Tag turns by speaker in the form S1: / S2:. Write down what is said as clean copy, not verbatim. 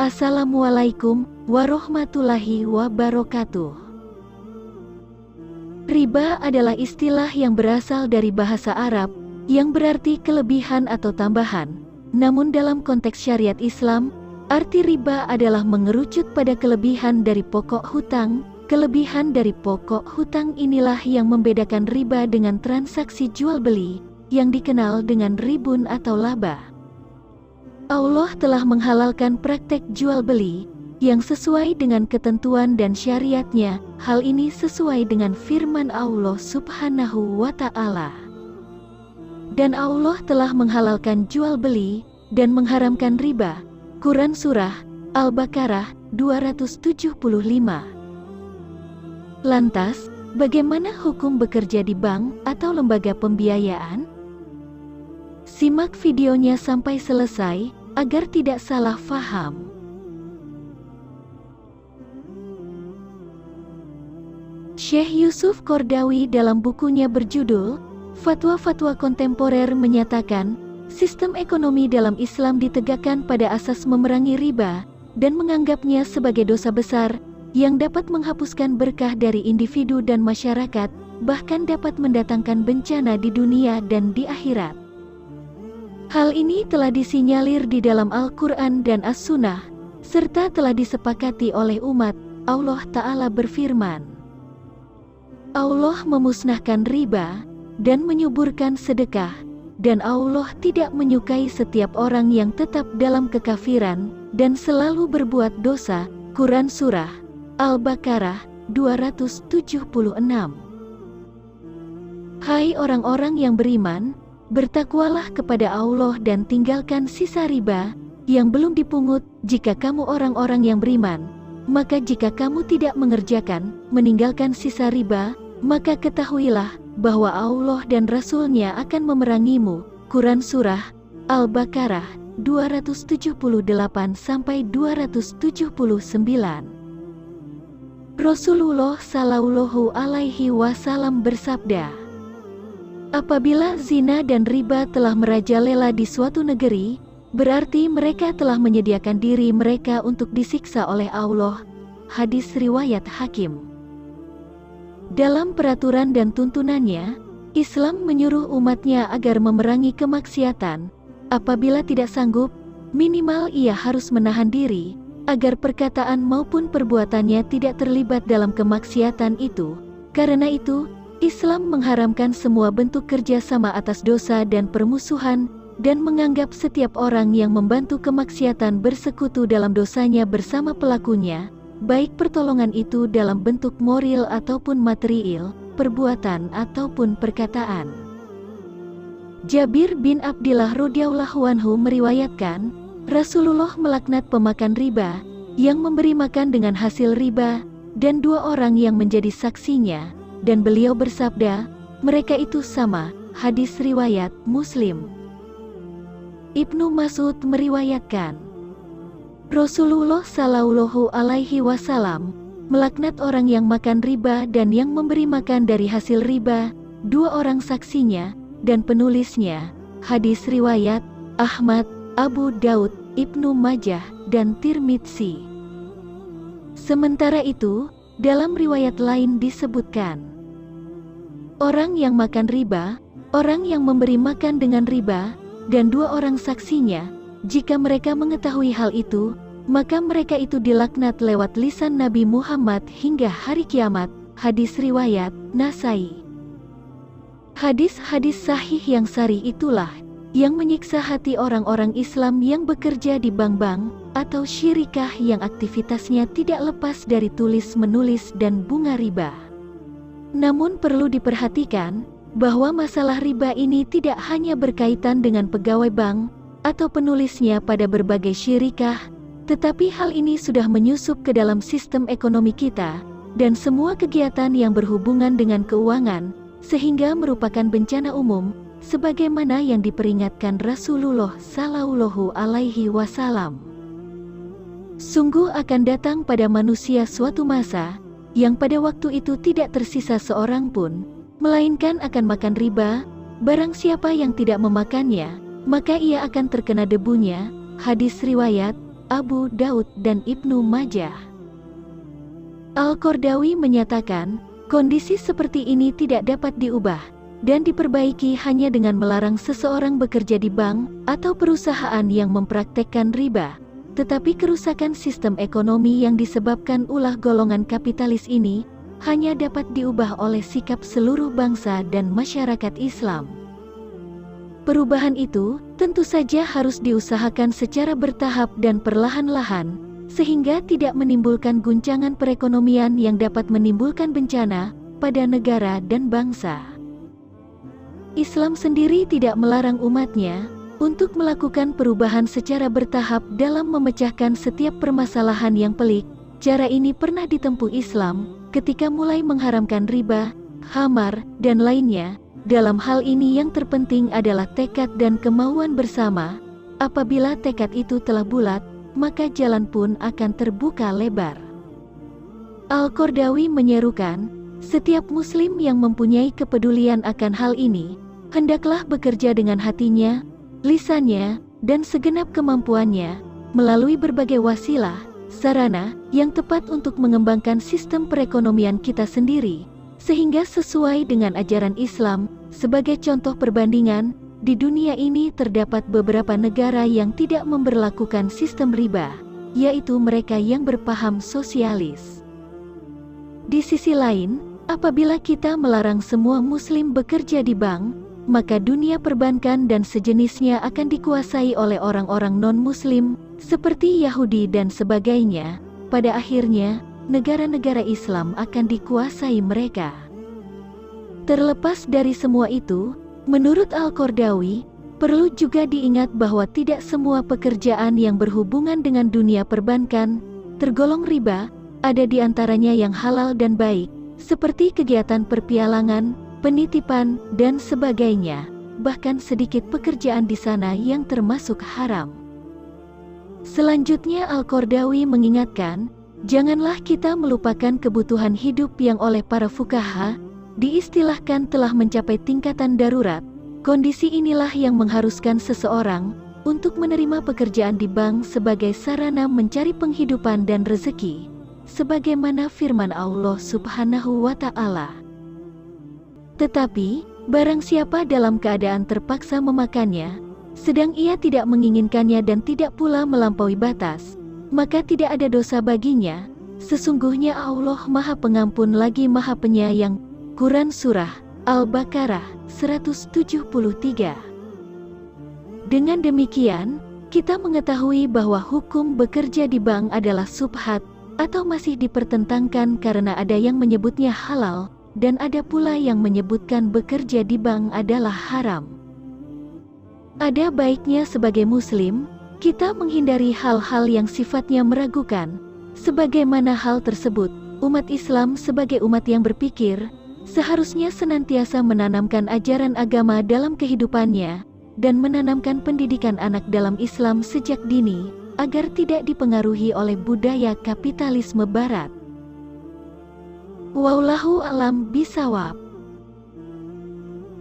S1: Assalamualaikum warahmatullahi wabarakatuh. Riba adalah istilah yang berasal dari bahasa Arab, yang berarti kelebihan atau tambahan. Namun dalam konteks syariat Islam, arti riba adalah mengerucut pada kelebihan dari pokok hutang. Kelebihan dari pokok hutang inilah yang membedakan riba dengan transaksi jual beli, yang dikenal dengan ribun atau laba. Allah telah menghalalkan praktek jual beli yang sesuai dengan ketentuan dan syariatnya. Hal ini sesuai dengan firman Allah Subhanahu wa Ta'ala. Dan Allah telah menghalalkan jual beli dan mengharamkan riba. Quran Surah Al-Baqarah 275. Lantas, bagaimana hukum bekerja di bank atau lembaga pembiayaan? Simak videonya sampai selesai agar tidak salah faham. Syekh Yusuf Qaradawi dalam bukunya berjudul Fatwa-Fatwa Kontemporer menyatakan, sistem ekonomi dalam Islam ditegakkan pada asas memerangi riba dan menganggapnya sebagai dosa besar yang dapat menghapuskan berkah dari individu dan masyarakat, bahkan dapat mendatangkan bencana di dunia dan di akhirat. Hal ini telah disinyalir di dalam Al-Quran dan As-Sunnah, serta telah disepakati oleh umat. Allah Ta'ala berfirman, Allah memusnahkan riba dan menyuburkan sedekah, dan Allah tidak menyukai setiap orang yang tetap dalam kekafiran dan selalu berbuat dosa. Quran Surah Al-Baqarah 276. Hai orang-orang yang beriman, bertakwalah kepada Allah dan tinggalkan sisa riba yang belum dipungut. Jika kamu orang-orang yang beriman, maka jika kamu tidak meninggalkan sisa riba, maka ketahuilah bahwa Allah dan Rasul-Nya akan memerangimu. Quran Surah Al-Baqarah 278-279. Rasulullah Shallallahu Alaihi Wasallam bersabda, apabila zina dan riba telah merajalela di suatu negeri, berarti mereka telah menyediakan diri mereka untuk disiksa oleh Allah. Hadis riwayat Hakim. Dalam peraturan dan tuntunannya, Islam menyuruh umatnya agar memerangi kemaksiatan. Apabila tidak sanggup, minimal ia harus menahan diri, agar perkataan maupun perbuatannya tidak terlibat dalam kemaksiatan itu. Karena itu, Islam mengharamkan semua bentuk kerjasama atas dosa dan permusuhan, dan menganggap setiap orang yang membantu kemaksiatan bersekutu dalam dosanya bersama pelakunya, baik pertolongan itu dalam bentuk moral ataupun material, perbuatan ataupun perkataan. Jabir bin Abdillah radhiyallahu anhu meriwayatkan, Rasulullah melaknat pemakan riba, yang memberi makan dengan hasil riba, dan dua orang yang menjadi saksinya, dan beliau bersabda, mereka itu sama. Hadis riwayat Muslim. Ibnu Mas'ud meriwayatkan, Rasulullah Shallallahu Alaihi Wasallam melaknat orang yang makan riba dan yang memberi makan dari hasil riba, dua orang saksinya dan penulisnya. Hadis riwayat Ahmad, Abu Daud, Ibnu Majah, dan Tirmidzi. Sementara itu, dalam riwayat lain disebutkan, orang yang makan riba, orang yang memberi makan dengan riba, dan dua orang saksinya, jika mereka mengetahui hal itu, maka mereka itu dilaknat lewat lisan Nabi Muhammad hingga hari kiamat. Hadis riwayat Nasai. Hadis-hadis sahih yang sharih itulah yang menyiksa hati orang-orang Islam yang bekerja di bank-bank atau syirikah yang aktivitasnya tidak lepas dari tulis-menulis dan bunga riba. Namun perlu diperhatikan bahwa masalah riba ini tidak hanya berkaitan dengan pegawai bank atau penulisnya pada berbagai syirikah, tetapi hal ini sudah menyusup ke dalam sistem ekonomi kita dan semua kegiatan yang berhubungan dengan keuangan, sehingga merupakan bencana umum, sebagaimana yang diperingatkan Rasulullah Shallallahu Alaihi Wasallam. Sungguh akan datang pada manusia suatu masa, yang pada waktu itu tidak tersisa seorang pun, melainkan akan makan riba. Barang siapa yang tidak memakannya, maka ia akan terkena debunya. Hadis riwayat Abu Daud dan Ibnu Majah. Al-Qardawi menyatakan, kondisi seperti ini tidak dapat diubah dan diperbaiki hanya dengan melarang seseorang bekerja di bank atau perusahaan yang mempraktekkan riba. Tetapi kerusakan sistem ekonomi yang disebabkan ulah golongan kapitalis ini hanya dapat diubah oleh sikap seluruh bangsa dan masyarakat Islam. Perubahan itu tentu saja harus diusahakan secara bertahap dan perlahan-lahan, sehingga tidak menimbulkan guncangan perekonomian yang dapat menimbulkan bencana pada negara dan bangsa. Islam sendiri tidak melarang umatnya untuk melakukan perubahan secara bertahap dalam memecahkan setiap permasalahan yang pelik. Cara ini pernah ditempuh Islam ketika mulai mengharamkan riba, khamar, dan lainnya. Dalam hal ini yang terpenting adalah tekad dan kemauan bersama. Apabila tekad itu telah bulat, maka jalan pun akan terbuka lebar. Al-Qardawi menyerukan, setiap muslim yang mempunyai kepedulian akan hal ini, hendaklah bekerja dengan hatinya, lisannya, dan segenap kemampuannya, melalui berbagai wasilah, sarana, yang tepat untuk mengembangkan sistem perekonomian kita sendiri, sehingga sesuai dengan ajaran Islam. Sebagai contoh perbandingan, di dunia ini terdapat beberapa negara yang tidak memberlakukan sistem riba, yaitu mereka yang berpaham sosialis. Di sisi lain, apabila kita melarang semua muslim bekerja di bank, maka dunia perbankan dan sejenisnya akan dikuasai oleh orang-orang non-muslim, seperti Yahudi dan sebagainya. Pada akhirnya, negara-negara Islam akan dikuasai mereka. Terlepas dari semua itu, menurut Al-Qardawi, perlu juga diingat bahwa tidak semua pekerjaan yang berhubungan dengan dunia perbankan tergolong riba. Ada di antaranya yang halal dan baik, seperti kegiatan perpialangan, penitipan, dan sebagainya. Bahkan sedikit pekerjaan di sana yang termasuk haram. Selanjutnya Al-Qardawi mengingatkan, janganlah kita melupakan kebutuhan hidup yang oleh para fuqaha diistilahkan telah mencapai tingkatan darurat. Kondisi inilah yang mengharuskan seseorang untuk menerima pekerjaan di bank sebagai sarana mencari penghidupan dan rezeki, sebagaimana firman Allah Subhanahu wa Ta'ala. Tetapi, barang siapa dalam keadaan terpaksa memakannya, sedang ia tidak menginginkannya dan tidak pula melampaui batas, maka tidak ada dosa baginya. Sesungguhnya Allah Maha Pengampun lagi Maha Penyayang. Quran Surah Al-Baqarah 173. Dengan demikian, kita mengetahui bahwa hukum bekerja di bank adalah subhat, atau masih dipertentangkan karena ada yang menyebutnya halal, dan ada pula yang menyebutkan bekerja di bank adalah haram. Ada baiknya sebagai muslim, kita menghindari hal-hal yang sifatnya meragukan. Sebagaimana hal tersebut, umat Islam sebagai umat yang berpikir, seharusnya senantiasa menanamkan ajaran agama dalam kehidupannya, dan menanamkan pendidikan anak dalam Islam sejak dini, agar tidak dipengaruhi oleh budaya kapitalisme barat. Wallahu a'lam bishawab.